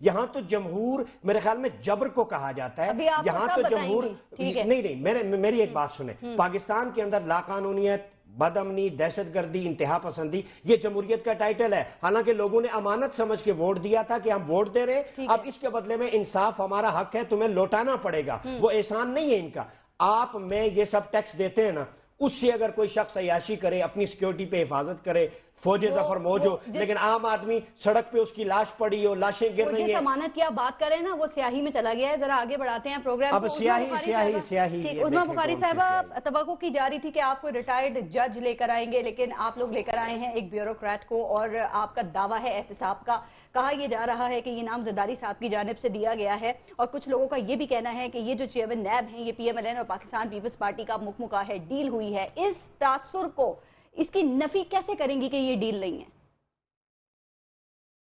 یہاں تو جمہور میرے خیال میں جبر کو کہا جاتا ہے. یہاں تو جمہور نہیں میری ایک بات سنیں, پاکستان کے اندر لا قانونیت, بد امنی, دہشت گردی, انتہا پسندی, یہ جمہوریت کا ٹائٹل ہے. حالانکہ لوگوں نے امانت سمجھ کے ووٹ دیا تھا کہ ہم ووٹ دے رہے, اب اس کے بدلے میں انصاف ہمارا حق ہے, تمہیں لوٹانا پڑے گا. وہ احسان نہیں ہے ان کا. آپ میں یہ سب ٹیکس دیتے ہیں نا, اس سے اگر کوئی شخص عیاشی کرے, اپنی سیکیورٹی پہ حفاظت کرے, فوج ظفر موج ہو, لیکن عام آدمی سڑک پہ اس کی لاش پڑی ہو, لاشیں گر رہی ہیں. جس امانت کی آپ بات کر رہے ہیں نا, وہ سیاہی میں چلا گیا ہے. ذرا آگے بڑھاتے ہیں پروگرام کو. اب سیاہی عظمیٰ بخاری صاحبہ, توقع کی جا رہی تھی کہ آپ کو ریٹائرڈ جج لے کر آئیں گے, لیکن آپ لوگ لے کر آئے ہیں ایک بیوروکریٹ کو, اور آپ کا دعویٰ ہے احتساب کا. کہا یہ جا رہا ہے کہ یہ نام زرداری صاحب کی جانب سے دیا گیا ہے, اور کچھ لوگوں کا یہ بھی کہنا ہے کہ یہ جو چیئرمین نیب ہیں یہ پی ایم ایل این اور پاکستان پیپلز پارٹی کا مکمکا ہے, ڈیل ہوئی ہے. اس تاثر کو, اس کی نفی کیسے کریں گی کہ یہ ڈیل نہیں ہے؟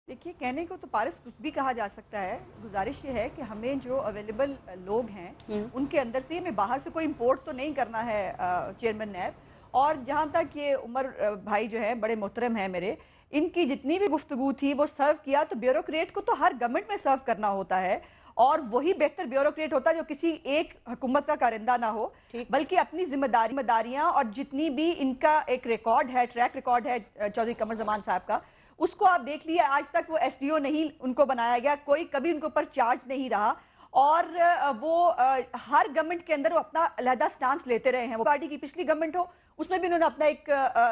دیکھیے, کہنے کو تو پارس کچھ بھی کہا جا سکتا ہے. گزارش یہ ہے کہ ہمیں جو اویلیبل لوگ ہیں ان کے اندر سے, ہمیں باہر سے کوئی امپورٹ تو نہیں کرنا ہے چیئرمین نیب. اور جہاں تک یہ عمر بھائی جو ہے بڑے محترم ہیں میرے, ان کی جتنی بھی گفتگو تھی وہ سرو کیا تو بیوروکریٹ کو تو ہر گورنمنٹ میں سرو کرنا ہوتا ہے, اور وہی بہتر بیوروکریٹ ہوتا ہے جو کسی ایک حکومت کا کارندہ نہ ہو, بلکہ اپنی ذمہ داریاں اور جتنی بھی ان کا ایک ریکارڈ ہے, ٹریک ریکارڈ ہے چودھری قمر زمان صاحب کا, اس کو آپ دیکھ لیے. آج تک وہ ایس ڈی او نہیں ان کو بنایا گیا, کوئی کبھی ان کے اوپر چارج نہیں رہا, اور وہ ہر گورنمنٹ کے اندر وہ اپنا علیحدہ سٹانس لیتے رہے ہیں. وہ پارٹی کی پچھلی گورنمنٹ ہو, اس میں بھی انہوں نے اپنا ایک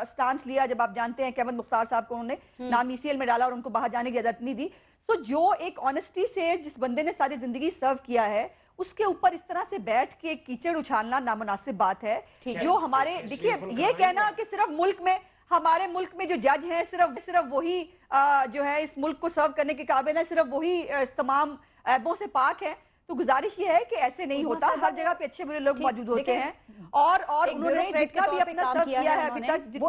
سٹانس لیا, جب آپ جانتے ہیں کہ احمد مختار صاحب کو انہوں نے نام ای سی ایل میں ڈالا اور ان کو باہر جانے کی اجازت نہیں دی. سو جو ایک آنیسٹی سے جس بندے نے ساری زندگی سرو کیا ہے, اس کے اوپر اس طرح سے بیٹھ کے کیچڑ اچھالنا نامناسب بات ہے. جو ہمارے دیکھیے, یہ کہنا کہ صرف ملک میں, ہمارے ملک میں جو جج ہیں صرف وہی جو ہے اس ملک کو سرو کرنے کے قابل ہیں, صرف وہی تمام عیبوں سے پاک ہے, تو گزارش یہ ہے کہ ایسے نہیں ہوتا. ہر جگہ پہ اچھے برے لوگ موجود ہوتے ہیں, اور انہوں نے جتنا بھی اپنا سرو کیا ہے ابھی تک,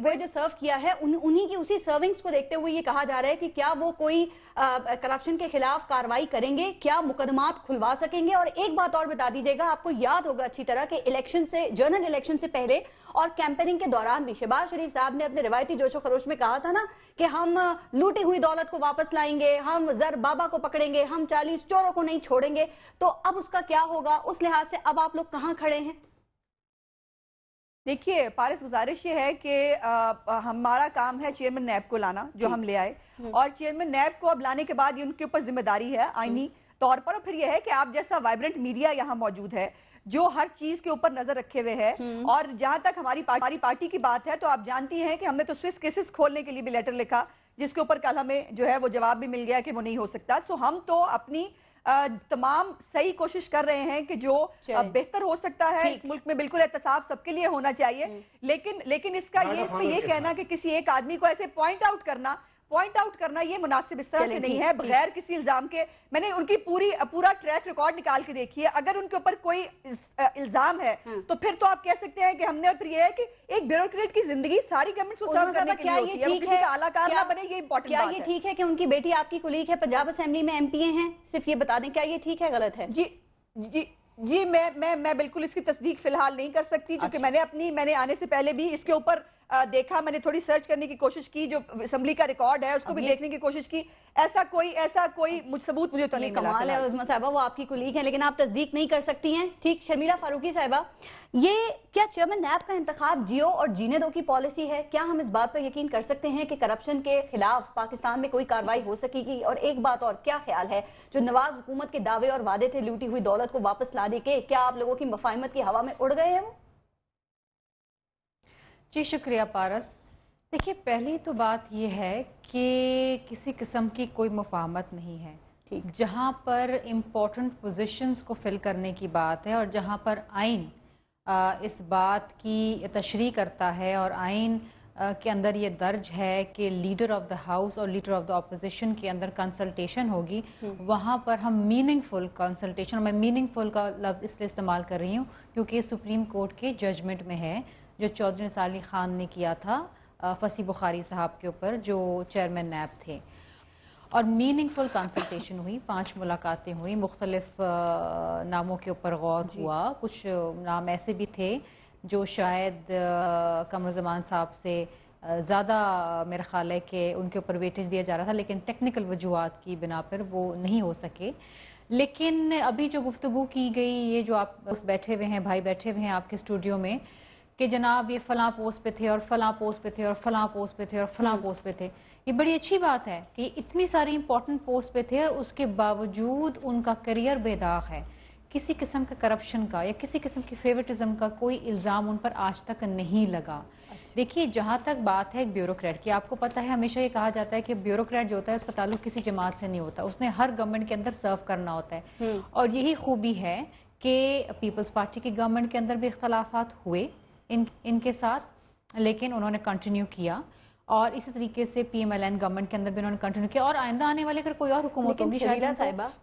وہ جو سرو کیا ہے انہی کی اسی سرونگز کو دیکھتے ہوئے یہ کہا جا رہا ہے کہ کیا وہ کوئی کرپشن کے خلاف کارروائی کریں گے, کیا مقدمات کھلوا سکیں گے. اور ایک بات اور بتا دیجیے گا, آپ کو یاد ہوگا اچھی طرح کہ الیکشن سے, جنرل الیکشن سے پہلے اور کیمپیننگ کے دوران بھی شہباز شریف صاحب نے اپنے روایتی جوش و خروش میں کہا تھا نا کہ ہم لوٹی ہوئی دولت کو واپس لائیں گے, ہم زر بابا کو پکڑیں گے, ہم 40 چوروں کو نہیں چھوڑیں گے. تو اب اس کا کیا ہوگا؟ اس لحاظ سے اب آپ لوگ کہاں کھڑے ہیں؟ دیکھیے پارس, گزارش یہ ہے کہ ہمارا کام ہے چیئرمین نیب کو لانا, جو ہم لے آئے, اور چیئرمین نیب کو اب لانے کے بعد یہ ان کے اوپر ذمہ داری ہے آئینی طور پر. اور پھر یہ ہے کہ آپ جیسا وائبرنٹ میڈیا یہاں موجود ہے جو ہر چیز کے اوپر نظر رکھے ہوئے ہے, اور جہاں تک ہماری پارٹی کی بات ہے تو آپ جانتی ہیں کہ ہم نے تو سوئس کیسز کھولنے کے لیے بھی لیٹر لکھا, جس کے اوپر کل ہمیں جو ہے وہ جواب بھی مل گیا کہ وہ نہیں ہو سکتا. سو ہم تو اپنی تمام صحیح کوشش کر رہے ہیں کہ جو بہتر ہو سکتا ہے اس ملک میں, بالکل احتساب سب کے لیے ہونا چاہیے, لیکن اس کا یہ کہنا کہ کسی ایک آدمی کو ایسے پوائنٹ آؤٹ کرنا یہ مناسب اس طرح سے نہیں ہے بغیر کسی الزام کے. میں نے ان کی پورا ٹریک ریکارڈ نکال کے دیکھی ہے, اگر ان کے اوپر کوئی الزام ہے تو پھر تو آپ کہہ سکتے ہیں کہ ہم نے, اور پھر یہ ہے کہ ایک بیوروکریٹ کی زندگی ساری گورنمنٹ کو سرو کرنے کے لیے ہوتی ہے, وہ کسی کا اعلیٰ کار نہ بنے, یہ امپورٹنٹ بات ہے. کیا یہ ٹھیک ہے کہ ان کی بیٹی آپ کی کولیگ ہے, پنجاب اسمبلی میں ایم پی اے ہیں, صرف یہ بتا دیں کیا یہ ٹھیک ہے, غلط ہے؟ جی میں بالکل اس کی تصدیق فی الحال نہیں کر سکتی, کیونکہ میں نے آنے سے پہلے بھی اس کے اوپر دیکھا, میں نے تھوڑی سرچ کرنے کی کوشش کی, جو اسمبلی کا ریکارڈ ہے اس کو بھی دیکھنے کی کوشش کی, ایسا کوئی ثبوت مجھے تو نہیں ملا. کمال ہے عظمیٰ صاحبہ, وہ آپ کی کولیگ ہیں لیکن آپ تصدیق نہیں کر سکتی ہیں. ٹھیک, شرمیلا فاروقی صاحبہ, یہ کیا چیئرمین نیب کا انتخاب جیو اور جینے دو کی پالیسی ہے؟ کیا ہم اس بات پر یقین کر سکتے ہیں کہ کرپشن کے خلاف پاکستان میں کوئی کارروائی ہو سکے گی؟ اور ایک بات اور, کیا خیال ہے جو نواز حکومت کے دعوے اور وعدے تھے لوٹی ہوئی دولت کو واپس لانے کے, کیا آپ لوگوں کی مفاہمت کی ہوا میں اڑ گئے ہیں وہ؟ جی شکریہ پارس. دیکھیے, پہلی تو بات یہ ہے کہ کسی قسم کی کوئی مفاہمت نہیں ہے. جہاں پر امپورٹنٹ پوزیشنز کو فل کرنے کی بات ہے, اور جہاں پر آئین اس بات کی تشریح کرتا ہے, اور آئین کے اندر یہ درج ہے کہ لیڈر آف دا ہاؤس اور لیڈر آف دا اپوزیشن کے اندر کنسلٹیشن ہوگی, وہاں پر ہم میننگ فل کنسلٹیشن, میں میننگ فل کا لفظ اس لیے استعمال کر رہی ہوں کیونکہ یہ سپریم کورٹ کے ججمنٹ میں ہے جو چودھری نثار علی خان نے کیا تھا فصیح بخاری صاحب کے اوپر جو چیئرمین نیب تھے, اور میننگ فل کنسلٹیشن ہوئی, 5 ملاقاتیں ہوئی, مختلف ناموں کے اوپر غور ہوا. کچھ نام ایسے بھی تھے جو شاید قمر زمان صاحب سے زیادہ میرا خیال ہے کہ ان کے اوپر ویٹیج دیا جا رہا تھا، لیکن ٹیکنیکل وجوہات کی بنا پر وہ نہیں ہو سکے. لیکن ابھی جو گفتگو کی گئی، یہ جو آپ بیٹھے ہوئے ہیں، بھائی بیٹھے ہوئے ہیں آپ کے اسٹوڈیو میں، کہ جناب یہ فلاں پوسٹ پہ تھے اور فلاں پوسٹ پہ تھے اور فلاں پوسٹ پہ تھے اور فلاں پوسٹ پہ تھے، یہ بڑی اچھی بات ہے کہ اتنی ساری امپورٹنٹ پوسٹ پہ تھے اور اس کے باوجود ان کا کریئر بے داغ ہے. کسی قسم کا کرپشن کا یا کسی قسم کی فیورٹزم کا کوئی الزام ان پر آج تک نہیں لگا. دیکھیے جہاں تک بات ہے ایک بیوروکریٹ کی، آپ کو پتہ ہے ہمیشہ یہ کہا جاتا ہے کہ بیوروکریٹ جو ہوتا ہے اس کا تعلق کسی جماعت سے نہیں ہوتا، اس نے ہر گورنمنٹ کے اندر سرو کرنا ہوتا ہے. اور یہی خوبی ہے کہ پیپلز پارٹی کی گورنمنٹ کے اندر بھی اختلافات ہوئے ان کے ساتھ، لیکن انہوں نے کنٹینیو کیا، اور اسی طریقے سے P M L N government کے اندر بھی انہوں نے کنٹینیو کیا، اور آئندہ آنے والے اگر کوئی اور حکومت ہوگی شاید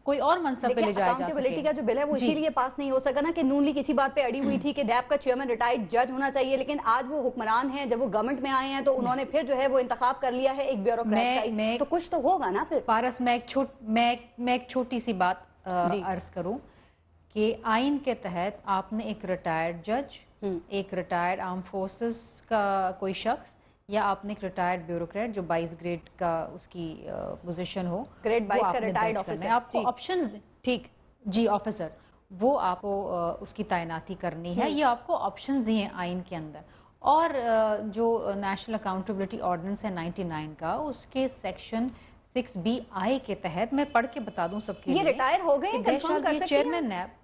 کوئی اور منصب پہ لے جایا جا سکے. اکاؤنٹیبلٹی کا جو بل ہے وہ اسی لیے پاس نہیں ہو سکا نا کہ نون لیگ کسی بات پہ اڑی ہوئی تھی کہ نیب کا چیئرمین ریٹائرڈ جج ہونا چاہیے، لیکن آج وہ حکمران ہیں، جب وہ گورنمنٹ میں آئے ہیں تو انہوں نے پھر جو ہے وہ انتخاب کر لیا ہے ایک بیوروکریٹ کا، تو کچھ تو ہوگا نا پھر. پارس میں ایک چھوٹی سی بات عرض کروں کہ آئین کے تحت آپ نے ایک ریٹائرڈ جج، ایک ریٹائرڈ آرم فورسز کا کوئی شخص، یا آپ نے ایک ریٹائرڈ بیوروکریٹ جو 22 گریڈ کا اس کی پوزیشن ہو، گریڈ 22 کا ریٹائرڈ آفیسر، آپ کو آپشنز ٹھیک جی آفیسر، وہ آپ کو اس کی تعیناتی کرنی ہے، یہ آپ کو آپشنز دیے ہیں آئین کے اندر. اور جو نیشنل اکاؤنٹیبلٹی آرڈیننس ہے 99 کا، اس کے سیکشن 6BI کے تحت میں پڑھ کے بتا دوں سب کے لیے، یہ ریٹائر ہو گئے کنفرم کر سکتے ہیں چیئرمن نیب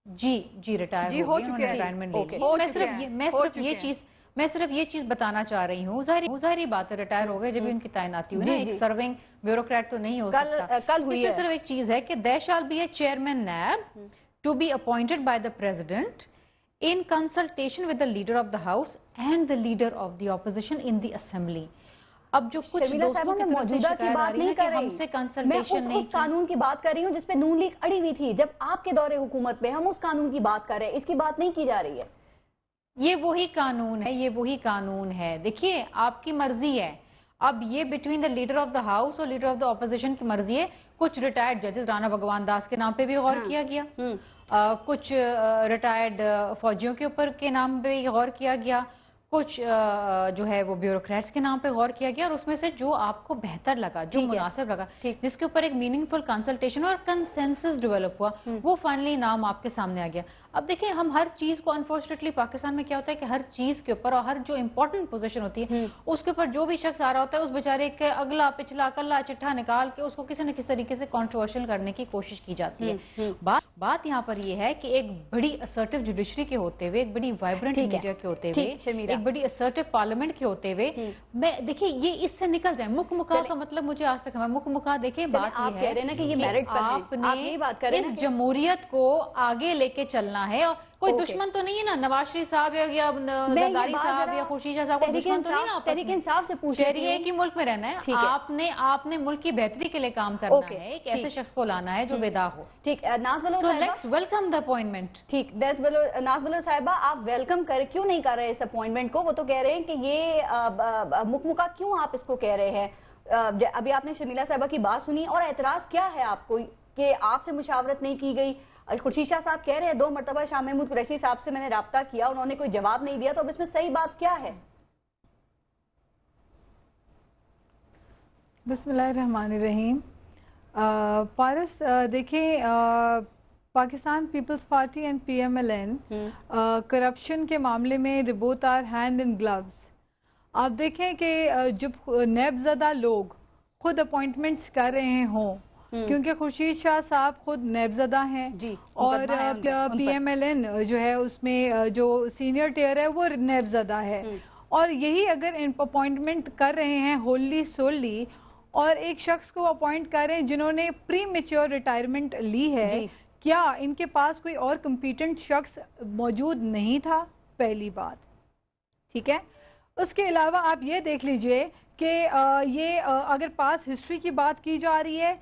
جی ریٹائر ہو گئے، انہوں نے ریٹائرمنٹ لے لی. میں صرف یہ چیز بتانا چاہ رہی ہوں، ظاہری بات ہے ریٹائر ہو گئے جب ان کی تعیناتی ہوئی نا، ایک سرونگ بیوروکریٹ تو نہیں ہو سکتا. کل ہوئی ہے. صرف ایک چیز ہے کہ there shall be a chairman NAB to be appointed by the president in consultation with the leader of the house and the leader of the opposition in the assembly. اب جو کچھ دوستوں کی طرف سے شکایت آ رہی ہے کہ ہم سے کنسلٹیشن نہیں، میں اس قانون کی بات کر رہی ہوں جس پہ نون لیگ اڑی ہوئی تھی جب آپ کے دور حکومت پہ، ہم اس قانون کی بات کر رہے ہیں، اس کی بات نہیں کی جا رہی ہے. یہ وہی قانون ہے. دیکھیے آپ کی مرضی ہے، اب یہ between the leader of the house اور لیڈر آف دا اپوزیشن کی مرضی ہے. کچھ ریٹائرڈ ججز، رانا بھگوان داس کے نام پہ بھی غور کیا گیا، کچھ ریٹائرڈ فوجیوں کے اوپر کے نام پہ غور کیا گیا، کچھ جو ہے وہ بیوروکریٹس کے نام پہ غور کیا گیا، اور اس میں سے جو آپ کو بہتر لگا، جو مناسب لگا، جس کے اوپر ایک میننگ فل کنسلٹیشن اور کنسنسس ڈیولپ ہوا، وہ فائنلی نام آپ کے سامنے آ گیا. اب دیکھیں ہم ہر چیز کو، انفارچونیٹلی پاکستان میں کیا ہوتا ہے کہ ہر چیز کے اوپر اور ہر جو امپورٹنٹ پوزیشن ہوتی ہے اس کے اوپر جو بھی شخص آ رہا ہوتا ہے اس بیچارے کے اگلا پچھلا کلا چٹھا نکال کے اس کو کسی نہ کسی طریقے سے کنٹروورشل کرنے کی کوشش کی جاتی ہے. بات یہاں پر یہ ہے کہ ایک بڑی اسرٹو جوڈیشری کے ہوتے ہوئے، ایک بڑی وائبرنٹ میڈیا کے ہوتے ہوئے، ایک بڑی اسرٹو پارلیمنٹ کے ہوتے ہوئے، میں دیکھیں یہ اس سے نکل جائیں. مک مکا کا مطلب مجھے آج تک مک مکا، دیکھیں بات یہ ہے کہ آپ نے اس جمہوریت کو آگے لے کے چلنا ہے، اور کوئی دشمن تو نہیں ہے نا نواز شریف صاحب یا زرداری صاحب یا خورشید شاہ صاحب کو دشمن تو نہیں نا. تحریک انصاف سے پوچھ رہی ہے کہ ملک میں رہنا ہے، آپ نے ملک کی بہتری کے لیے کام کرنا ہے، ایک ایسے شخص کو لانا ہے جو بے داغ ہو. ٹھیک، ناز بلو صاحبہ، لیٹس ویلکم دا اپوائنٹمنٹ. ٹھیک، ناز بلو صاحبہ آپ ویلکم کیوں نہیں کر رہے اس اپوائنٹمنٹ کو؟ وہ تو کہہ رہے ہیں کہ یہ مکمکا کیوں آپ اس کو کہہ رہے ہیں؟ ابھی آپ نے شرمیلا صاحبہ کی بات سنی، اور اعتراض کیا ہے آپ کو کہ آپ سے مشاورت نہیں کی گئی؟ خورشید شاہ صاحب کہہ رہے ہیں 2 مرتبہ شاہ محمود قریشی صاحب سے میں نے رابطہ کیا، انہوں نے کوئی جواب نہیں دیا، تو اب اس میں صحیح بات کیا ہے؟ بسم اللہ الرحمن الرحیم. پارس دیکھیں، Pakistan Peoples Party and P M L N corruption کے معاملے میں both are hand in gloves. آپ دیکھیں کہ جب نیب زدہ لوگ خود اپوائنٹمنٹس کر رہے ہوں، کیونکہ خورشید شاہ صاحب خود نیب زدہ ہیں، اور پی ایم ایل این جو ہے اس میں جو سینئر ٹیئر ہے وہ نیب زدہ ہے، اور یہی اگر اپوائنٹمنٹ کر رہے ہیں ہوللی سوللی، اور ایک شخص کو اپوائنٹ کر رہے ہیں جنہوں نے پری میچور ریٹائرمنٹ لی ہے، کیا ان کے پاس کوئی اور کمپیٹنٹ شخص موجود نہیں تھا؟ پہلی بات، ٹھیک ہے. اس کے علاوہ آپ یہ دیکھ لیجئے کہ یہ اگر پاس ہسٹری کی بات کی جا رہی ہے،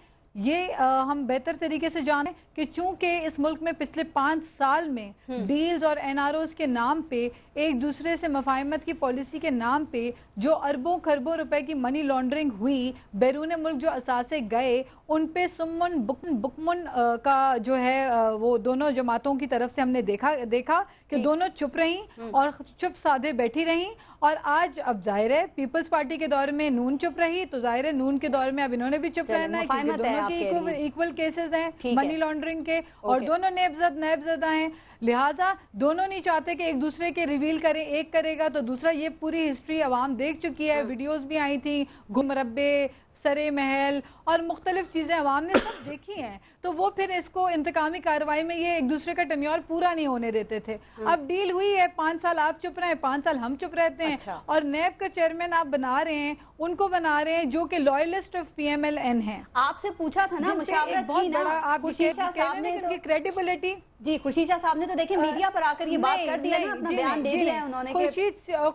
یہ ہم بہتر طریقے سے جانیں کہ چونکہ اس ملک میں پچھلے 5 سال میں ڈیلز اور NROs کے نام پہ ایک دوسرے سے مفاہمت کی پالیسی کے نام پہ جو اربوں خربوں روپے کی منی لانڈرنگ ہوئی، بیرون ملک جو اثاثے گئے، ان پہ سمن بکمن کا جو ہے وہ دونوں جماعتوں کی طرف سے ہم نے دیکھا کہ دونوں چپ رہیں اور چپ سادھے بیٹھی رہیں. اور آج اب ظاہر ہے پیپلز پارٹی کے دور میں نون چپ رہی تو ظاہر ہے نون کے دور میں اب انہوں نے بھی چپ رہنا ہے، کیونکہ دونوں کے ایکول کیسز ہیں منی لانڈرنگ کے اور دونوں نیب زدہ ہیں. لہٰذا دونوں نہیں چاہتے کہ ایک دوسرے کے ریویل کریں، ایک کرے گا تو دوسرا. یہ پوری ہسٹری عوام دیکھ چکی ہے، ویڈیوز بھی آئی تھیں، گمربے، سرے محل اور مختلف چیزیں عوام نے سب دیکھی ہیں. تو وہ پھر اس کو انتقامی کارروائی میں یہ ایک دوسرے کا ٹینیور پورا نہیں ہونے دیتے تھے. اب ڈیل ہوئی ہے، 5 سال آپ چپ رہے ہیں، 5 سال ہم چپ رہتے ہیں. اور نیب کا چیئرمین آپ بنا رہے ہیں، ان کو بنا رہے ہیں جو کہ لائلسٹ آف PMLN ہیں. آپ سے پوچھا تھا نا مشاورت کی نا خورشید صاحب نے تو کریڈیبلٹی. جی خورشید صاحب نے تو دیکھیں میڈیا پر آ کر یہ بات کر دیا نا، اپنا بیان دے دیا ہے انہوں نے.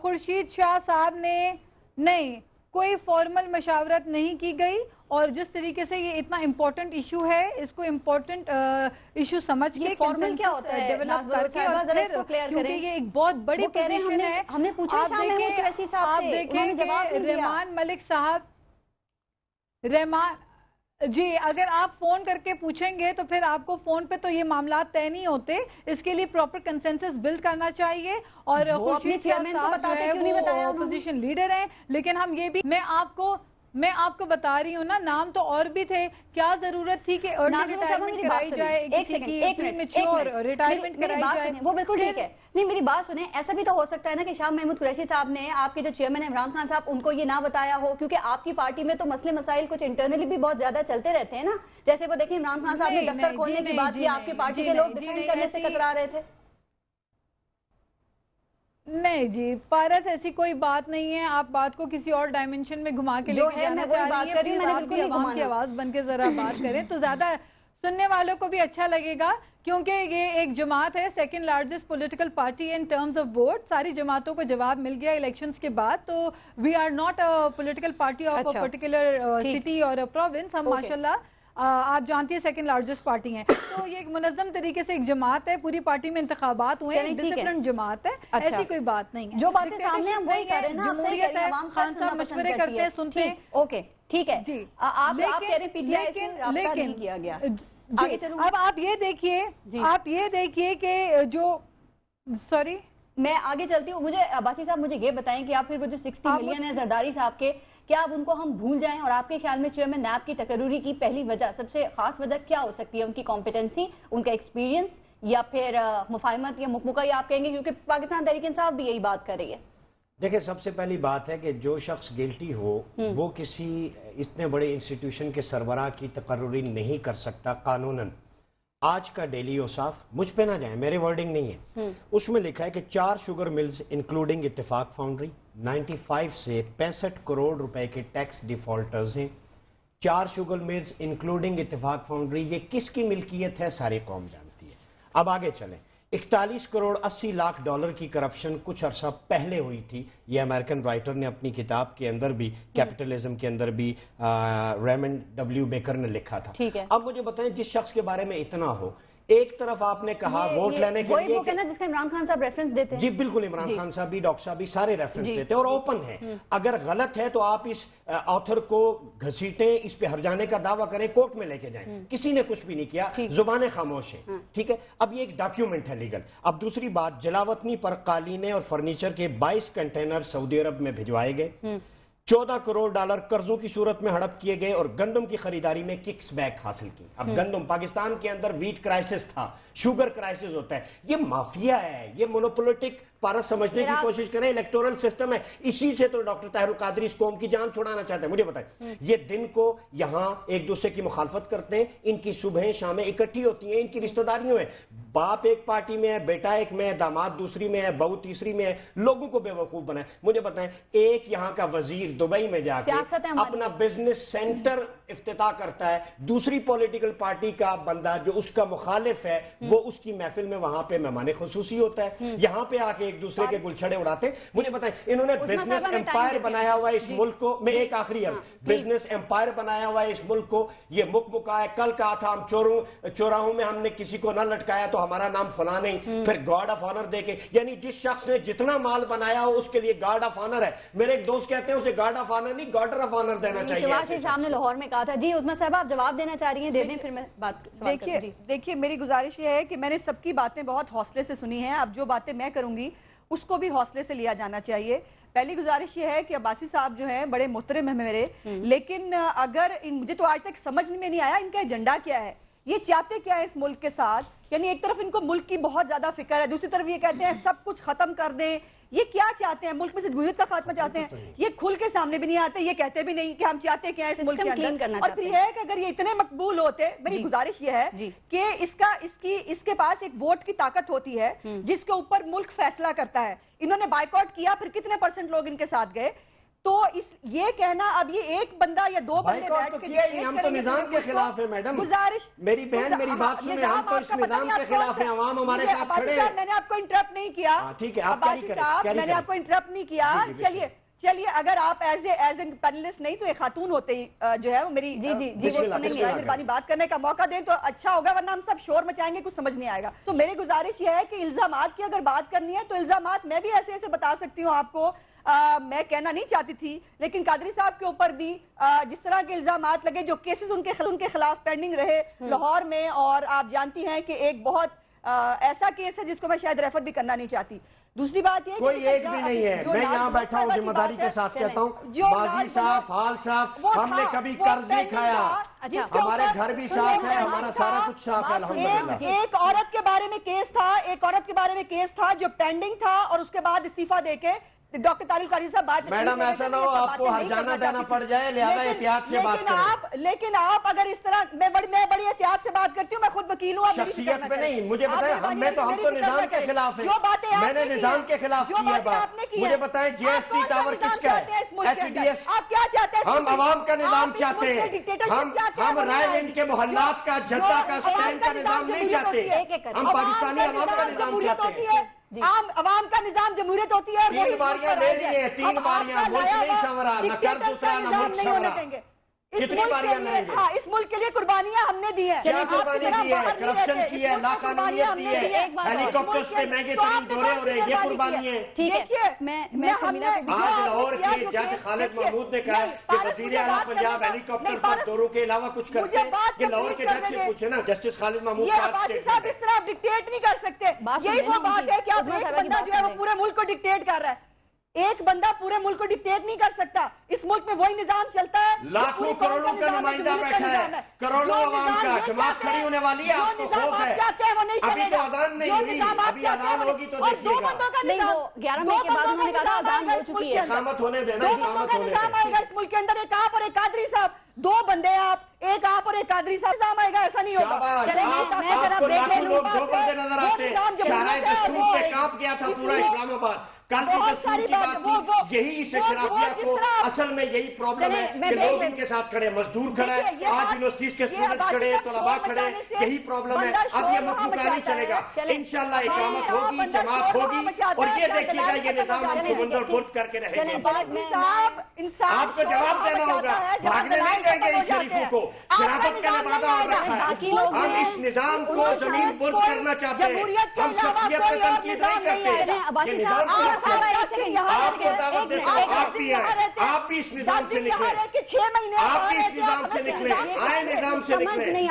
خورشید شاہ صاحب نے نہیں کوئی فارمل مشاورت نہیں کی گئی، اور جس طریقے سے یہ اتنا امپورٹنٹ ایشو ہے اس کو امپورٹنٹ ایشو سمجھ کے فارمل کیا ہوتا ہے کیونکہ یہ ایک بہت بڑی پوزیشن ہے. ہم نے پوچھا شاہ محمود قریشی صاحب سے، انہوں نے جواب نہیں دیا. رحمان ملک صاحب جی اگر آپ فون کر کے پوچھیں گے تو پھر آپ کو فون پہ تو یہ معاملات طے نہیں ہوتے. اس کے لیے پراپر کنسنسس بلڈ کرنا چاہیے. اور خورشید شاہ صاحب جو ہے وہ اپوزیشن لیڈر ہیں، لیکن ہم یہ بھی میں آپ کو بتا رہی ہوں نا، نام تو اور بھی تھے. کیا ضرورت تھی کہ ارلی ریٹائرمنٹ کرائی جائے، کسی کی پریمیچور ریٹائرمنٹ کرائی جائے؟ وہ بالکل ٹھیک ہے. نہیں میری بات سنیں، ایسا بھی تو ہو سکتا ہے نا کہ شاہ محمود قریشی صاحب نے آپ کے جو چیئرمین عمران خان صاحب ان کو یہ نہ بتایا ہو، کیونکہ آپ کی پارٹی میں تو مسئلے مسائل کچھ انٹرنلی بھی بہت زیادہ چلتے رہتے ہیں نا. جیسے وہ دیکھیں عمران خان صاحب نے دفتر کھولنے کی بات کی، آپ کی پارٹی کے لوگ ڈیفینڈ کرنے سے کترا رہے تھے. نہیں جی پارس ایسی کوئی بات نہیں ہے. آپ بات کو کسی اور ڈائمنشن میں گھما کے لے کے جانا چاہ رہی ہیں. آپ بھی عوام کی آواز بن کے ذرا بات کریں تو زیادہ سننے والوں کو بھی اچھا لگے گا، کیونکہ یہ ایک جماعت ہے، second largest political party in terms of vote. ساری جماعتوں کو جواب مل گیا الیکشنز کے بعد. تو we are not a political party of a particular city اور پروونس. ہم ماشاءاللہ آپ جانتی ہیں سیکنڈ لارجسٹ پارٹی ہیں. تو یہ ایک منظم طریقے سے ایک جماعت ہے، پوری پارٹی میں انتخابات ہوئے ہیں، ڈسپلن جماعت ہے. ایسی کوئی بات نہیں ہے. جو باتیں سامنے ہم وہی کر رہے ہیں نا، جمہوریت ہے، خان صاحب مشورے کرتے ہیں، سنتے ہیں. اوکے ٹھیک ہے. آپ کہہ رہے ہیں پی ٹی آئی سے رابطہ نہیں کیا گیا. اب آپ یہ دیکھیے کہ جو سوری میں آگے چلتی ہوں. مجھے عباسی صاحب مجھے یہ بتائیں کہ آپ پھر وہ جو 60 ملین ہے زرداری صاحب کے، کیا اب ان کو ہم بھول جائیں؟ اور آپ کے خیال میں چیئرمین نیب کی تقرری کی پہلی وجہ، سب سے خاص وجہ کیا ہو سکتی ہے؟ ان کی کمپیٹنسی، ان کا ایکسپیرینس، یا پھر مفاہمت یا مکمکہ آپ کہیں گے؟ کیونکہ پاکستان تحریک انصاف بھی یہی بات کر رہی ہے. دیکھیں سب سے پہلی بات ہے کہ جو شخص گلٹی ہو وہ کسی اتنے بڑے انسٹیٹیوشن کے سربراہ کی تقرری نہیں کر سکتا قانوناً. آج کا ڈیلی اوصاف، مجھ پہ نہ جائیں، میرے ورڈنگ نہیں ہے، اس میں لکھا ہے کہ 4 شوگر ملز انکلوڈنگ اتفاق فاؤنڈری 95 سے 65 کروڑ روپے کے ٹیکس ڈیفالٹرز ہیں. 4 شوگر ملز انکلوڈنگ اتفاق فاؤنڈری، یہ کس کی ملکیت ہے ساری قوم جانتی ہے. اب آگے چلیں. 41 کروڑ 80 لاکھ ڈالر کی کرپشن کچھ عرصہ پہلے ہوئی تھی. یہ امریکن رائٹر نے اپنی کتاب کے اندر بھی، کیپٹلزم کے اندر بھی، ریمنڈ ڈبلیو بیکر نے لکھا تھا. اب مجھے بتائیں جس شخص کے بارے میں اتنا ہو، ایک طرف آپ نے کہا ووٹ لینے کے لیے جس کا عمران خان صاحب ریفرنس دیتے ہیں. جی بالکل، عمران خان صاحب بھی، ڈاکٹر صاحب بھی، سارے ریفرنس دیتے ہیں اور اوپن ہے. اگر غلط ہے تو آپ اس آتھر کو گھسیٹیں، اس پہ ہر جانے کا دعویٰ کریں، کورٹ میں لے کے جائیں. کسی نے کچھ بھی نہیں کیا، زبانیں خاموش ہیں. ٹھیک ہے. اب یہ ایک ڈاکیومنٹ ہے لیگل. اب دوسری بات، جلاوطنی پر قالینیں اور فرنیچر کے 22 کنٹینر سعودی عرب میں بھجوائے گئے. 14 کروڑ ڈالر قرضوں کی صورت میں ہڑپ کیے گئے اور گندم کی خریداری میں ککس بیک حاصل کی. اب گندم، پاکستان کے اندر ویٹ کرائسس تھا، شوگر کرائسس ہوتا ہے. یہ مافیا ہے، یہ مونوپولیٹک پارس سمجھنے کی کوشش کریں، الیکٹورل سسٹم ہے. اسی سے تو ڈاکٹر طاہر القادری اس قوم کی جان چھڑانا چاہتے ہیں. مجھے بتائیں، یہ دن کو یہاں ایک دوسرے کی مخالفت کرتے ہیں، ان کی صبحیں شامیں اکٹھی ہوتی ہیں، ان کی رشتہ داریوں میں، باپ ایک پارٹی میں ہے، بیٹا ایک میں ہے، داماد دوسری میں ہے، بہو تیسری میں ہے، لوگوں کو بے وقوف بنائے. مجھے بتائیں، ایک یہاں کا وزیر دبئی میں جا کے اپنا بزنس سینٹر افتتاح کرتا ہے، دوسری پولیٹیکل پارٹی کا بندہ جو اس کا مخالف ہے وہ اس کی محفل میں وہاں پہ مہمان خصوصی ہوتا ہے. یہاں پہ آ کے ایک دوسرے کے گلچھڑے اڑاتے ہیں. مجھے بتائیں انہوں نے بزنس امپائر بنایا ہوا ہے اس ملک کو. میں ایک آخری عرض, بزنس امپائر بنایا ہوا ہے اس ملک کو. یہ مکہ ہے. کل کہا تھا ہم چوراہوں میں ہم نے کسی کو نہ لٹکایا تو ہمارا نام فلاں نہیں, پھر گارڈ آف آنر دے کے. یعنی جس شخص نے جتنا مال بنایا ہو اس کے لیے گارڈ آف آنر ہے. میرے ایک دوست کہتے ہیں اسے گارڈ آف آنر نہیں گارڈر آف آنر دینا چاہیے. شہباز شریف صاحب نے لاہور میں کہا تھا. جی عظمیٰ صاحب آپ جواب دینا چاہ رہی ہیں, دے دیں پھر میں بات سوال کروں. دیکھیے میری گزارش یہ ہے کہ میں نے سب کی باتیں بہت حوصلے سے سنی ہیں. اب جو باتیں میں کروں گی اس کو بھی حوصلے سے لیا جانا چاہیے. پہلی گزارش یہ ہے کہ عباسی صاحب جو ہیں بڑے محترم ہیں میرے, لیکن اگر مجھے تو آج تک سمجھ میں نہیں آیا ان کا ایجنڈا کیا ہے, یہ چاہتے کیا ہے اس ملک کے ساتھ. یعنی ایک طرف ان کو ملک کی بہت زیادہ فکر ہے, دوسری طرف یہ کہتے ہیں سب کچھ ختم کر دیں. یہ کیا چاہتے ہیں؟ ملک میں سے جمہوریت کا خاتمہ چاہتے ہیں. یہ کھل کے سامنے بھی نہیں آتے, یہ کہتے بھی نہیں کہ ہم چاہتے کیا ہے اس ملک کے اندر. اور پھر یہ ہے کہ اگر یہ اتنے مقبول ہوتے, میری گزارش یہ ہے کہ اس کے پاس ایک ووٹ کی طاقت ہوتی ہے جس کے اوپر ملک فیصلہ کرتا ہے. انہوں نے بائیکاٹ کیا, پھر کتنے % لوگ ان کے ساتھ گئے. تو یہ کہنا اب یہ ایک بندہ یا دو بندے بیٹھ کے ہم تو نظام کے خلاف ہیں میڈم. گزارش میری بہن میری بات سنیں, ہم تو اس نظام کے خلاف ہیں. عوام ہمارے ساتھ کھڑے ہیں. میں نے آپ کو انٹرپٹ نہیں کیا. ٹھیک ہے آپ کیری کریں. میں نے آپ کو انٹرپٹ نہیں کیا. چلیے اگر آپ ایز اے پینلسٹ نہیں تو ایک خاتون ہوتے ہی جو ہے وہ میری مہربانی بات کرنے کا موقع دیں تو اچھا ہوگا, ورنہ ہم سب شور مچائیں گے, کچھ سمجھ نہیں آئے گا. تو میری گزارش یہ ہے کہ الزامات کی اگر بات کرنی ہے تو الزامات میں بھی ایسے بتا سکتی ہوں آپ کو. میں کہنا نہیں چاہتی تھی, لیکن قادری صاحب کے اوپر بھی جس طرح کے الزامات لگے, جو کیسز ان کے خلاف پینڈنگ رہے لاہور میں, اور آپ جانتی ہیں کہ ایک بہت ایسا کیس ہے جس کو میں شاید ریفر بھی کرنا نہیں چاہتی. دوسری بات یہ کوئی ایک بھی نہیں ہے, میں یہاں بیٹھا ہوں ذمہ داری کے ساتھ کہتا ہوں, ماضی صاف حال صاف, ہم نے کبھی قرض نہیں کھایا, ہمارے گھر بھی صاف ہے, ہمارا سارا کچھ صاف ہے الحمدللہ. ایک عورت کے بارے میں کیس تھا جو پینڈنگ تھا, اور اس کے بعد استعفیٰ دے کے ڈاکٹر طارق قادری صاحب بات میڈم ایسا نہ ہو آپ کو ہر جانا دینا پڑ جائے, لہذا احتیاط سے بات کریں. لیکن آپ اگر اس طرح, میں بڑی احتیاط سے بات کرتی ہوں, میں خود وکیل ہوں. شخصیت میں نہیں, مجھے بتائیں ہم تو نظام کے خلاف ہیں. میں نے نظام کے خلاف کی ہے بات. مجھے بتائیں جی ایس ٹی ٹاور کس کا ہے, ایچ ڈی ایس. آپ کیا چاہتے ہیں؟ ہم عوام کا نظام چاہتے ہیں. ہم رائے وند کے محلات کا, جدہ کا, اسپین کا نظام نہیں چاہتے. ہم پاکستانی عوام کا نظام چاہتے ہیں. عوام کا نظام جمہوریت ہوتی ہے. 3 باریاں لے لیے, 3 باریاں, ملک نہیں سنورا, نہ قرض اترا نہ ملک سنورا. کتنی باریاں لیں گے؟ ہاں, اس ملک کے لیے قربانیاں ہم نے دی ہیں. کیا قربانی دی ہے؟ کرپشن کی ہے, لاقانونیت دی ہے, ہیلی کاپٹرز پہ مہنگے ترین دورے ہو رہے ہیں, یہ قربانی ہے. آج لاہور کے جج خالد محمود نے کہا کہ وزیر اعلیٰ پنجاب ہیلی کاپٹر پر دوروں کے علاوہ کچھ کرتے ہیں. یہ لاہور کے جج سے پوچھے نا, جسٹس خالد محمود کا صاحب اس طرح ڈکٹیٹ نہیں کر سکتے. یہی وہ بات ہے کہ آپ ایک بندہ جو ہے وہ پورے ملک کو ڈکٹیٹ کر رہا ہے. ایک بندہ پورے ملک کو ڈکٹیٹ نہیں کر سکتا. اس ملک میں وہی نظام چلتا ہے. لاکھوں کروڑوں کا نمائندہ بیٹھا ہے, کروڑوں عوام کا, جماعت کھڑی ہونے والی ہے, آپ کو خوف ہے. ابھی تو اذان نہیں ہوئی, ابھی اذان ہوگی تو دیکھیے گا. نہیں, وہ 11 مئی کے بعد انہوں نے کہا اذان ہو چکی ہے. اقامت ہونے دینا, اقامت ہونے دینا. اس ملک کے اندر ایک آپ اور ایک قادری صاحب, 2 بندے آپ, ایک آپ اور ایک قادری صاحب. نظام آئے گا, ایسا نہیں ہوگا. آپ کو لاکھوں لوگ 2 بندے نظر آتے, شاہراہ دستور پہ کانپ گیا تھا پورا اسلام آباد. کل کی دستور کی بات تھی, یہی اس اشرافیہ کو اصل میں یہی پرابلم ہے کہ لوگ ان کے ساتھ کھڑے, مزدور کھڑے, آج یونیورسٹیز کے اسٹوڈنٹ کھڑے, طلباء کھڑے, یہی پرابلم ہے. اب یہ مکمل نہیں چلے گا, انشاءاللہ اقامت ہوگی, جماعت ہوگی, اور یہ دیکھیے گا یہ نظام ہم سمندر برد کر کے رہے گا. آپ کو جواب دینا ہوگا, بھاگنے نہیں دیں گے ان شریفوں کو. شرافت کا لبادہ اور رکھا ہے. ہم اس نظام کو زمین برد کرنا چاہتے ہیں, ہم شخصیت پہ تنقید نہیں کرتے. یہ نظام آپ کو دعوت دیتا ہوں, آپ بھی ہیں, آپ بھی اس نظام سے نکلے, آپ بھی اس نظام سے نکلے, آئے نظام سے نکلے.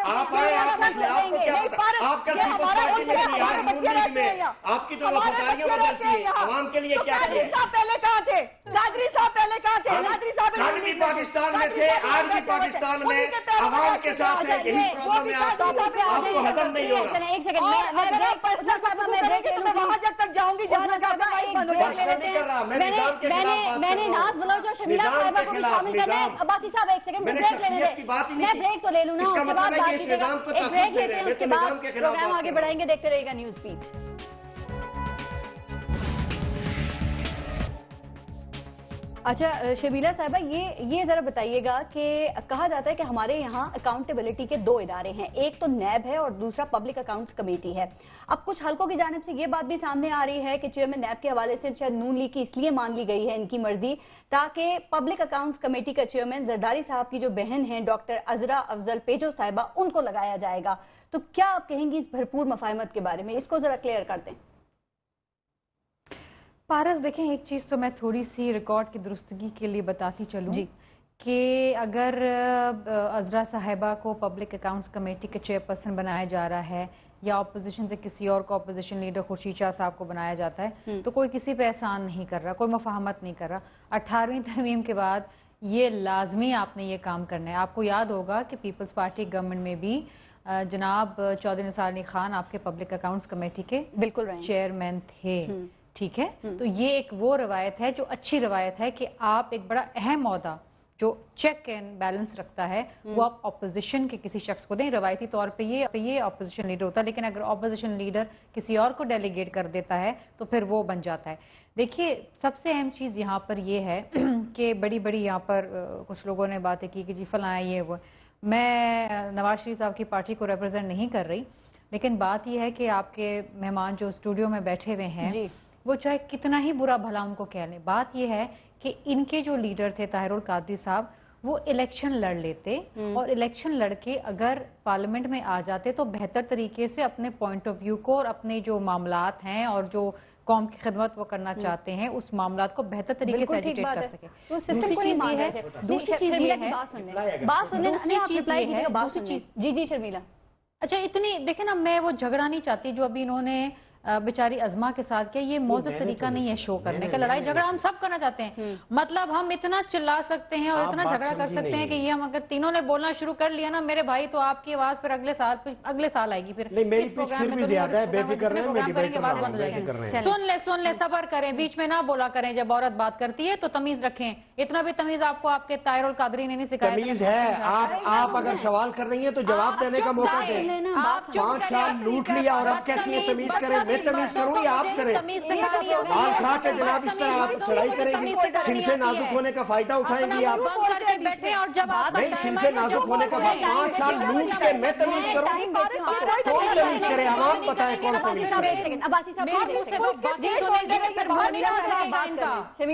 آپ آئے, آپ نکلے, آپ کو کیا پتا, آپ کا پیپلز پارٹی میں بھی, آج نون لیگ میں, آپ کی تو وفاداریاں بدلتی ہیں, عوام کے لیے کیا کیے. پہلے کہاں تھے قادری صاحب, پہلے کہاں تھے قادری صاحب؟ کل بھی پاکستان میں تھے, آج بھی پاکستان میں عوام کے ساتھ ہے. یہی پرابلم ہے, آپ کو ہضم نہیں ہوگا. ایک سیکنڈ, میں بریک لے لوں گی. وہاں جب تک جاؤں گی جہاں میں نے ناز بلوچ اور شمیلہ صاحبہ کو بھی شامل کرنا ہے. عباسی صاحب ایک سیکنڈ بریک لینے دیں, میں بریک تو لے لوں نا, اس کے بعد بات کیجیے گا. ایک بریک لیتے ہیں, اس کے بعد پروگرام آگے بڑھائیں گے. دیکھتے رہیے گا نیوز بیٹ. اچھا شبیلا صاحبہ یہ ذرا بتائیے گا کہ کہا جاتا ہے کہ ہمارے یہاں اکاؤنٹیبلٹی کے 2 ادارے ہیں، ایک تو نیب ہے اور دوسرا پبلک اکاؤنٹس کمیٹی ہے۔ اب کچھ حلقوں کی جانب سے یہ بات بھی سامنے آ رہی ہے کہ چیئرمین نیب کے حوالے سے شاید نون لیگ کی اس لیے مان لی گئی ہے ان کی مرضی تاکہ پبلک اکاؤنٹس کمیٹی کا چیئرمین زرداری صاحب کی جو بہن ہیں ڈاکٹر عذرا افضل پیجو صاحبہ ان کو لگایا جائے گا۔ تو کیا آپ کہیں گی اس بھرپور مفاہمت کے بارے میں؟ اس کو ذرا کلیئر کر دیں۔ پارس دیکھیں، ایک چیز تو میں تھوڑی سی ریکارڈ کی درستگی کے لیے بتاتی چلوں کہ اگر عذرا صاحبہ کو پبلک اکاؤنٹس کمیٹی کے چیئرپرسن بنایا جا رہا ہے یا اپوزیشن سے کسی اور کو اپوزیشن لیڈر خورشید شاہ صاحب کو بنایا جاتا ہے تو کوئی کسی پہ احسان نہیں کر رہا، کوئی مفاہمت نہیں کر رہا۔ 18ویں ترمیم کے بعد یہ لازمی آپ نے یہ کام کرنا ہے۔ آپ کو یاد ہوگا کہ پیپلز پارٹی گورنمنٹ میں بھی جناب چودھری نثار علی خان آپ کے پبلک اکاؤنٹس کمیٹی کے بالکل چیئرمین تھے، ٹھیک ہے؟ تو یہ ایک وہ روایت ہے جو اچھی روایت ہے کہ آپ ایک بڑا اہم عہدہ جو چیک اینڈ بیلنس رکھتا ہے وہ آپ اپوزیشن کے کسی شخص کو دیں۔ روایتی طور پہ یہ اپوزیشن لیڈر ہوتا ہے، لیکن اگر اپوزیشن لیڈر کسی اور کو ڈیلیگیٹ کر دیتا ہے تو پھر وہ بن جاتا ہے۔ دیکھیے سب سے اہم چیز یہاں پر یہ ہے کہ بڑی یہاں پر کچھ لوگوں نے باتیں کی کہ جی فلاں یہ وہ، میں نواز شریف صاحب کی پارٹی کو ریپرزینٹ نہیں کر رہی، لیکن بات یہ ہے کہ آپ کے مہمان جو اسٹوڈیو میں بیٹھے ہوئے ہیں وہ چاہے کتنا ہی برا بھلا ان کو کہہ لیں، بات یہ ہے کہ ان کے جو لیڈر تھے طاہر القادری صاحب وہ الیکشن لڑ لیتے اور الیکشن لڑ کے اگر پارلیمنٹ میں آ جاتے تو بہتر طریقے سے اپنے پوائنٹ آف ویو کو اور اپنے جو معاملات ہیں اور جو قوم کی خدمت وہ کرنا چاہتے ہیں اس معاملات کو بہتر طریقے سے ایجیٹیٹ کر سکے۔ دوسری چیز یہ ہے جی شرمیلا، اچھا اتنی دیکھیں نا، میں وہ جھگڑا نہیں چاہتی جو ابھی انہوں نے بیچاری ازما کے ساتھ کیا، یہ موزد طریقہ نہیں ہے شو کرنے کا۔ لڑائی جھگڑا ہم سب کرنا چاہتے ہیں، مطلب ہم اتنا چلا سکتے ہیں اور اتنا جھگڑا کر سکتے ہیں کہ یہ ہم اگر تینوں نے بولنا شروع کر لیا نا میرے بھائی تو آپ کی آواز پھر اگلے سال آئے گی۔ پھر سن لے صبر کریں، بیچ میں نہ بولا کریں، جب عورت بات کرتی ہے تو تمیز رکھیں۔ اتنا بھی تمیز آپ کو آپ کے طاہر القادری نے نہیں سکھایا۔ تمیز ہے، آپ اگر سوال کر رہی ہیں تو جواب دینے کا موقع دیں۔ 5 سال لوٹ لیا اور اب کہتی ہیں تمیز کریں۔ میں تمیز کروں یا آپ کریں؟ بال کھا کے جناب اس طرح آپ چڑھائی کریں گی، صنف نازک ہونے کا فائدہ اٹھائیں گی آپ؟ نہیں، صنف نازک ہونے کا 5 سال لوٹ کے میں تمیز کروں؟ کون تمیز کرے؟ عوام بتائیں کون تمیز کرے؟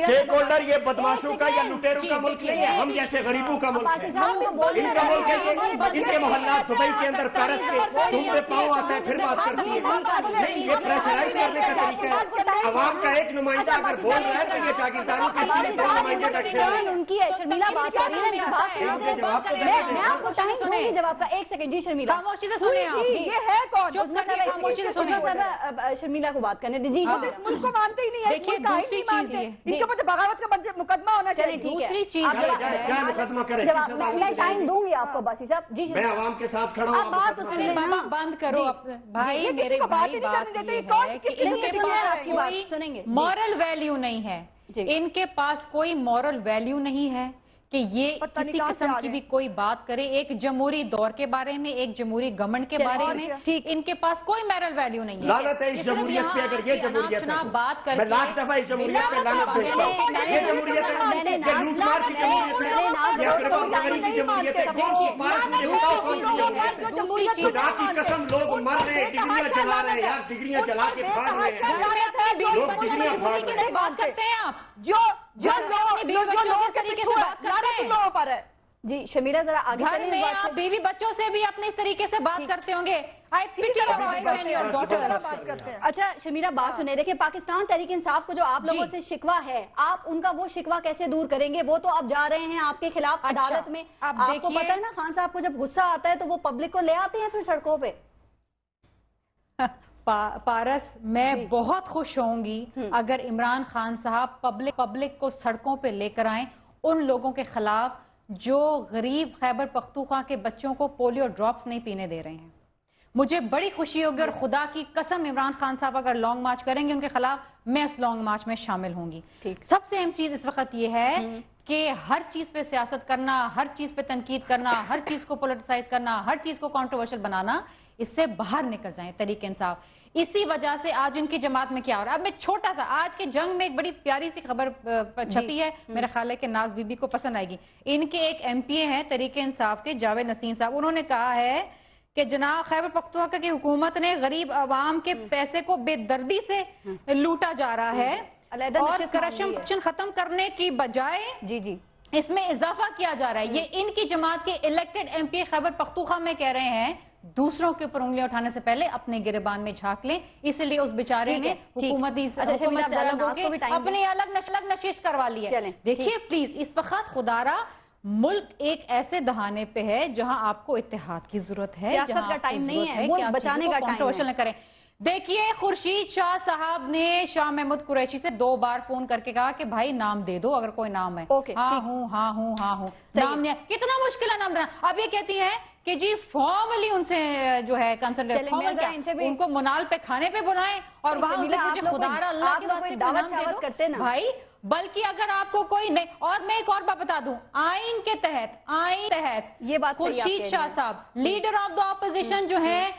اسٹیک ہولڈر یہ بدماشوں کا یا لٹیروں کا ملک نہیں ہے، ہم جیسے غریبوں کا ملک ہے۔ ان کا ملک ہے، ان کے محلات دبئی کے اندر پیرس کے تم پہ پاؤں آتا ہے پھر بات کرتی ہے۔ نہیں، یہ پریشرائز کرنے کا طریقہ ہے۔ عوام کا ایک نمائندہ اگر بول رہا ہے تو یہ جاگیرداروں کے 2 نمائندے بیٹھے ہیں۔ ان کی ہے شرمیلا بات کر رہی ہے، میں آپ کو ٹائم دوں گی جواب کا۔ 1 سیکنڈ جی شرمیلا، خاموشی سے سنیں آپ۔ یہ ہے کون؟ شرمیلا کو بات کرنے دیں۔ جی اس ملک کو مانتے ہی نہیں ہے، دیکھیے دوسری چیز یہ ان کے اوپر بغاوت کا مقدمہ ہونا چاہیے۔ دوسری چیز کیا مقدمہ کرے؟ میں ٹائم دوں گی آپ کو باسی صاحب۔ جی میں عوام کے ساتھ کھڑا ہوں۔ بات تو سنیں، بند کرو بھائی میرے بھائی۔ بات یہ ہے کہ ان کے پاس کوئی مورل ویلیو نہیں ہے، ان کے پاس کوئی مورل ویلیو نہیں ہے کہ یہ کسی قسم کی بھی کوئی بات کرے ایک جمہوری دور کے بارے میں، ایک جمہوری گورنمنٹ کے بارے میں۔ ان کے پاس کوئی مورل ویلیو نہیں ہے۔ لعنت ہے اس جمہوریت پہ اگر یہ جمہوریت ہے۔ میں لاکھ دفعہ اس جمہوریت پہ لعنت بھیجتا ہوں۔ یہ جمہوریت ہے، یہ لوٹ مار کی جمہوریت ہے، یہ اقربا مغری کی جمہوریت ہے۔ کون سی پارس مجھے بتاؤ کون سی جمہوریت ہے؟ خدا کی قسم لوگ مر رہے ہیں، ڈگریاں جلا رہے ہیں یار، ڈگریاں جلا کے پھاڑ رہے ہیں لوگ، ڈگریاں پھاڑ رہے ہیں۔ بات کرتے ہیں آپ جی شمیلا ذرا آگے گھر میں آپ بیوی بچوں سے بھی اپنے اس طریقے سے بات کرتے ہوں گے۔ اچھا شمیلا بات سنیں، دیکھیں پاکستان تحریک انصاف کو جو آپ لوگوں سے شکوہ ہے، آپ ان کا وہ شکوہ کیسے دور کریں گے؟ وہ تو اب جا رہے ہیں آپ کے خلاف عدالت میں۔ آپ کو پتہ ہے نا خان صاحب کو جب غصہ آتا ہے تو وہ پبلک کو لے آتے ہیں پھر سڑکوں پہ۔ پارس میں بہت خوش ہوں گی اگر عمران خان صاحب پبلک کو سڑکوں پہ لے کر آئیں ان لوگوں کے خلاف جو غریب خیبر پختونخوا کے بچوں کو پولیو ڈراپس نہیں پینے دے رہے ہیں۔ مجھے بڑی خوشی ہوگی اور خدا کی قسم عمران خان صاحب اگر لانگ مارچ کریں گے ان کے خلاف میں اس لانگ مارچ میں شامل ہوں گی. سب سے اہم چیز اس وقت یہ ہے کہ ہر چیز پہ سیاست کرنا، ہر چیز پہ تنقید کرنا، ہر چیز کو پولیٹیسائز کرنا، ہر چیز کو کنٹروورشل بنانا، اس سے باہر نکل جائیں تحریک انصاف. اسی وجہ سے آج ان کی جماعت میں کیا ہو رہا ہے. اب میں چھوٹا سا آج کی جنگ میں ایک بڑی پیاری سی خبر چھپی ہے، میرا خیال ہے کہ ناز بی بی کو پسند آئے گی. ان کے ایک ایم پی اے ہیں تحریک انصاف کے، جاوید نسیم صاحب، انہوں نے کہا ہے کہ جناب خیبر پختونخوا کی حکومت نے غریب عوام کے پیسے کو بے دردی سے لوٹا جا رہا ہے اور کرپشن ختم کرنے کی بجائے اس میں اضافہ کیا جا رہا ہے. یہ ان کی جماعت کے elected M P Khyber Pakhtunkhwa میں کہہ رہے ہیں دوسروں کے اوپر انگلیاں اٹھانے سے پہلے اپنے گریبان میں جھانک لیں. اس لیے اس بیچارے نے حکومت سے الگ ہو کے اپنی الگ نشست کروا لی ہے. دیکھیے پلیز اس وقت خدارا ملک ایک ایسے دہانے پہ ہے جہاں آپ کو اتحاد کی ضرورت ہے، سیاست کا ٹائم نہیں ہے، ملک بچانے کا ٹائم ہے. کریں. دیکھیے خورشید شاہ صاحب نے شاہ محمود قریشی سے 2 بار فون کر کے کہا کہ بھائی نام دے دو اگر کوئی نام ہے. ہاں ہوں نام نہیں. کتنا مشکل ہے نام دینا. اب یہ کہتی ہیں کہ جی فارملی ان سے جو ہے کنسلٹ ان کو منال پہ کھانے پہ بلائیں اور وہاں ان سے خدا اللہ کے واسطے دعوت شعوت کرتے نا بھائی. بلکہ اگر آپ کو کوئی نہیں، اور میں ایک اور بات بتا دوں، آئین کے تحت یہ بات خورشید شاہ صاحب لیڈر آف دا اپوزیشن جو ہیں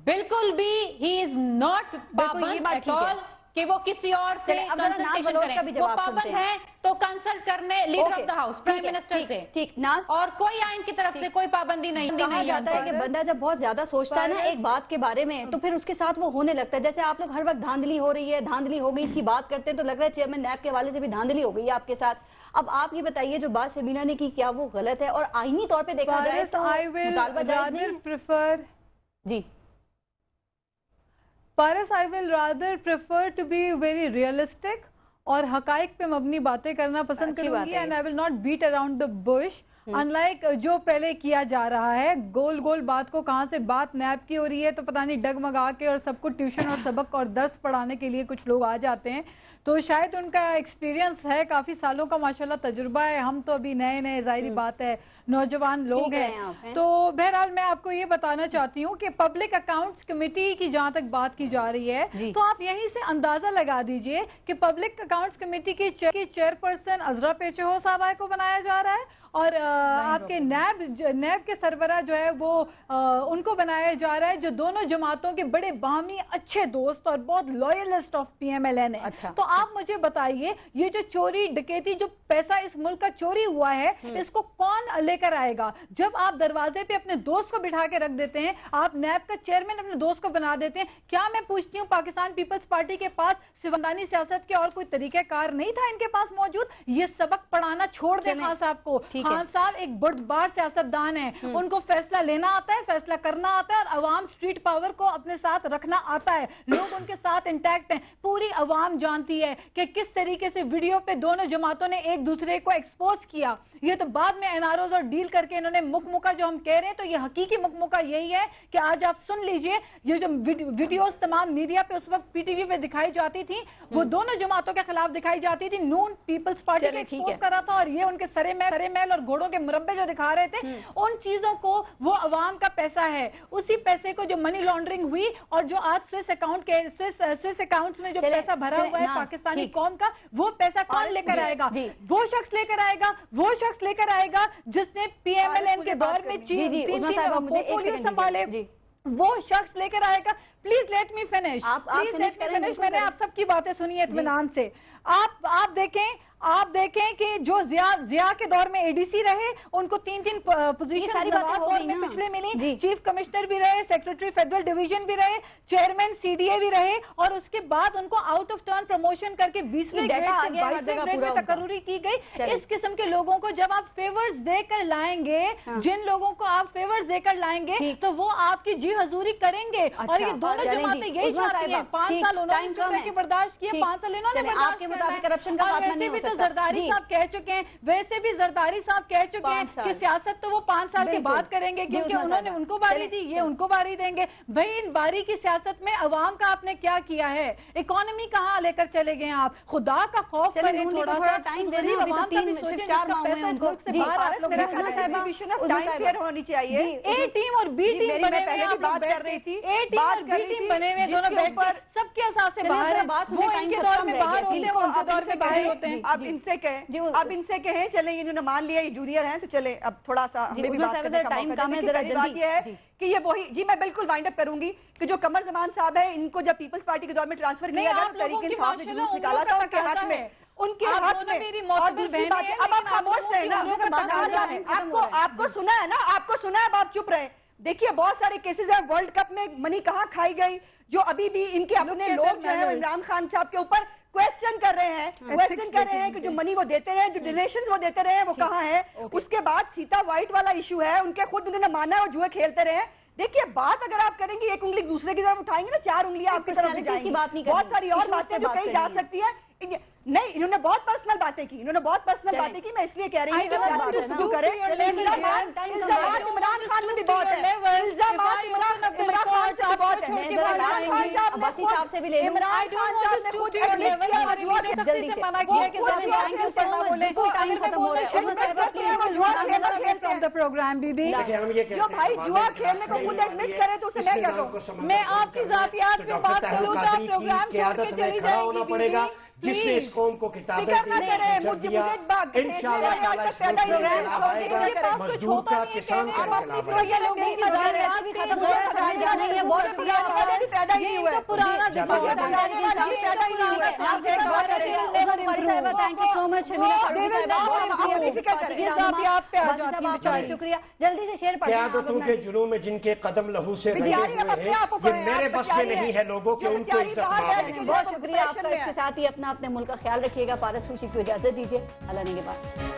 بالکل بھی ہی از ناٹ پابند ایٹ آل کہ وہ کسی اور سے کنسلٹیشن کریں. وہ پابند ہیں تو کنسلٹ کرنے leader of the house prime minister سے، اور کوئی آئین کی طرف سے کوئی پابندی نہیں. کہا جاتا ہے کہ بندہ جب بہت زیادہ سوچتا ہے نا ایک بات کے بارے میں تو پھر اس کے ساتھ وہ ہونے لگتا ہے. جیسے آپ لوگ ہر وقت دھاندلی ہو رہی ہے، دھاندلی ہو گئی، اس کی بات کرتے ہیں تو لگ رہا ہے چیئرمین نیب کے حوالے سے بھی دھاندلی ہو گئی ہے آپ کے ساتھ. اب آپ یہ بتائیے جو بات شبینہ نے کی کیا وہ غلط ہے؟ اور آئینی طور پہ دیکھا جائے تو مطالبہ جائز نہیں ہے. جی Paras, I will rather prefer to be very realistic اور حقائق پہ مبنی باتیں کرنا پسند کروں گی and I will not beat around the bush. unlike جو پہلے کیا جا رہا ہے گول بات کو کہاں سے بات نیب کی ہو رہی ہے تو پتہ نہیں ڈگمگا کے اور سب کو ٹیوشن اور سبق اور درس پڑھانے کے لیے کچھ لوگ آ جاتے ہیں تو شاید ان کا ایکسپیرینس ہے، کافی سالوں کا ماشاءاللہ تجربہ ہے. ہم تو ابھی نئے ظاہری بات ہے نوجوان لوگ ہیں. تو بہرحال میں آپ کو یہ بتانا چاہتی ہوں کہ پبلک اکاؤنٹس کمیٹی کی جہاں تک بات کی جا رہی ہے تو آپ یہیں سے اندازہ لگا دیجئے کہ پبلک اکاؤنٹس کمیٹی کی چیئرپرسن عذرا پیچھو صاحبہ کو بنایا جا رہا ہے اور آپ کے نیب کے سربراہ جو ہے وہ ان کو بنایا جا رہا ہے جو دونوں جماعتوں کے بڑے باہمی اچھے دوست اور بہت loyalist of P M L N ہے. تو آپ مجھے بتائیے یہ جو چوری ڈکیتی جو پیسہ اس ملک کا چوری ہوا ہے اس کو کون لے کر آئے گا؟ جب آپ دروازے پہ اپنے دوست کو بٹھا کے رکھ دیتے ہیں، آپ نیب کا چیئرمین اپنے دوست کو بنا دیتے ہیں. کیا میں پوچھتی ہوں پاکستان پیپلز پارٹی کے پاس سموندانی سیاست کے اور کوئی طریقہ کار نہیں تھا ان کے پاس موجود؟ یہ سبق پڑھانا چھوڑ دیں خان صاحب کو. خان صاحب ایک بردبار سیاست دان ہیں، ان کو فیصلہ لینا آتا ہے، فیصلہ کرنا آتا ہے اور عوام سٹریٹ پاور کو اپنے ساتھ رکھنا آتا ہے. لوگ ان کے ساتھ انٹیکٹ ہیں. پوری عوام جانتی ہے کہ کس طریقے سے ویڈیو پہ دونوں جماعتوں نے ایک دوسرے کو ایکسپوز کیا. یہ تو بعد میں این آر اوز اور ڈیل کر کے انہوں نے مکمکہ جو ہم کہہ رہے ہیں تو یہ حقیقی مکمکہ یہی ہے کہ آج آپ سن لیجئے یہ جو ویڈیوز تمام میڈیا پہ اس وقت پی ٹی وی پہ دکھائی جاتی تھی وہ دونوں جماعتوں کے خلاف دکھائی جاتی تھی. نون پیپلز پارٹی کو ایکسپوز کر رہا تھا اور یہ ان کے سرے میل اور گھوڑوں کے مربع جو دکھا رہے تھے ان چیزوں کو وہ عوام کا پیسہ ہے. اسی پیسے کو جو منی لانڈرنگ ہوئی اور جو آج سوئس اکاؤنٹس میں جو پیسہ بھرا ہوا ہے پاکستانی قوم کا وہ پیسہ کون لے کر آئے گا؟ وہ شخص لے کر آئے گا جس نے پی ایم ایل این کے دور میں پورٹفولیو سنبھالے. وہ شخص لے کر آئے گا. Please let me finish. میں نے آپ سب کی باتیں سنی اطمینان سے. آپ دیکھیں کہ جو ضیاء کے دور میں اے ڈی سی رہے ان کو 3 پوزیشن میں پچھلے ملی. چیف کمشنر بھی رہے، سیکرٹری فیڈرل ڈویژن بھی رہے، چیئرمین سی ڈی اے بھی رہے اور اس کے بعد ان کو آؤٹ آف ٹرن پروموشن کر کے 20ویں گریڈ سے 22ویں گریڈ میں تقرری کی گئی. اس قسم کے لوگوں کو جب آپ فیورز دے کر لائیں گے، جن لوگوں کو آپ فیورز دے کر لائیں گے تو وہ آپ کی جی حضوری کریں گے. اور یہ دونوں جماعتیں یہی چاہتی ہیں. 5 سال انہوں نے برداشت کیا، 5 سال انہوں نے آپ کے مطابق کرپشن کا خاتمہ نہیں ہو سکتا. زرداری صاحب کہہ چکے ہیں، ویسے بھی زرداری صاحب کہہ چکے ہیں کہ سیاست تو وہ 5 سال کے بعد کریں گے، کیونکہ انہوں نے ان کو باری دی، یہ ان کو باری دیں گے. بھائی ان باری کی سیاست میں عوام کا آپ نے کیا کیا ہے؟ اکانومی کہاں لے کر چلے گئے آپ؟ خدا کا خوف کریں تھوڑا سا، ٹائم دینے، ابھی تو 4 ماہ ہوئے ہیں ان کو. ہونی چاہیے. اے ٹیم اور بی ٹیم بنے ہوئے ہیں، بات کر رہی تھی، اے ٹیم اور بی ٹیم بنے ہوئے دونوں بیٹھ کر سب کے اثاث سے باہر ہیں. وہ ان کے دور میں باہر ہوتے ہیں، وہ ان کے دور میں باہر ہوتے ہیں. اب ان سے کہیں چلیں انہوں نے مان لیا یہ جونیئر ہیں تو چلیں اب تھوڑا سا ہمیں بھی بات کرنے کا موقع دیں. پہلی بات یہ ہے کہ یہ وہی، جی میں بالکل وائنڈ اپ کروں گی کہ جو قمر زمان صاحب ہیں ان کو جب پیپلز پارٹی کے دور میں ٹرانسفر کیا گیا تو تحریک انصاف نے جلوس نکالا تھا ان کے ہاتھ میں، ان کے ہاتھ میں. اور دوسری بات ہے اب آپ خاموش رہے نا، آپ کو سنا ہے نا، آپ کو سنا ہے اب آپ چپ رہے. دیکھیے بہت سارے کیسز ہیں ورلڈ کپ میں منی کہاں کھائی گئی، جو ابھی بھی ان کے اپنے لوگ جو ہیں عمران خان صاحب کے اوپر کویسچن کر رہے ہیں کہ جو منی وہ دیتے رہے، جو ڈونیشنز وہ دیتے رہے ہیں وہ کہاں ہے. اس کے بعد سیتا وائٹ والا ایشو ہے، ان کے خود انہوں نے مانا ہے اور جوئے کھیلتے رہے. دیکھیے بات اگر آپ کریں گے ایک انگلی دوسرے کی طرف اٹھائیں گے نا، 4 انگلیاں آپ کی طرف بھی جائیں گی. بہت ساری اور باتیں جو کہیں جا سکتی ہیں. نہیں انہوں نے بہت پرسنل باتیں کی، میں اس لیے کہہ رہی ہوں الزامات عمران خان میں بھی بہت ہے، الزامات عمران خان سے بہت ہے. عباسی صاحب سے بھی لے لوں. عمران خان صاحب نے خود ایڈمٹ کیا جلدی سے منع کیا کہ تھینک یو سو مچ، بالکل ٹائم ختم ہو رہا ہے. پروگرام بی بی جو بھائی جوا کھیلنے کو خود ایڈمٹ کرے تو اسے میں کیا کہوں. میں آپ کی ذاتیات پہ بات کروں تو آپ پروگرام چھوڑ کے چلی جائیں گی بی بی. جس نے اس قوم کو کتابیں دیا انشاءاللہ تعالیٰ اس ملک میں انقلاب آئے گا، مزدور کا کسان کا انقلاب آئے گا. یہ لوگ نہیں ویسے بھی ختم ہو رہا ہے، سب نے جانا ہی ہے. بہت شکریہ آپ کا. پیدا ہی نہیں ہوا ہے. پرانا شکریہ. جلدی سے شیئر قیادتوں کے جنوں میں جن کے قدم لہو سے رنگے ہوئے ہیں، یہ میرے بس میں نہیں ہے لوگوں کے ان کو عزت مانگنے کی. بہت شکریہ آپ کا. اس کے ساتھ ہی اپنا اپنے ملک کا خیال رکھیے گا. پارس خورشید کو اجازت دیجیے. اللہ نے کے بعد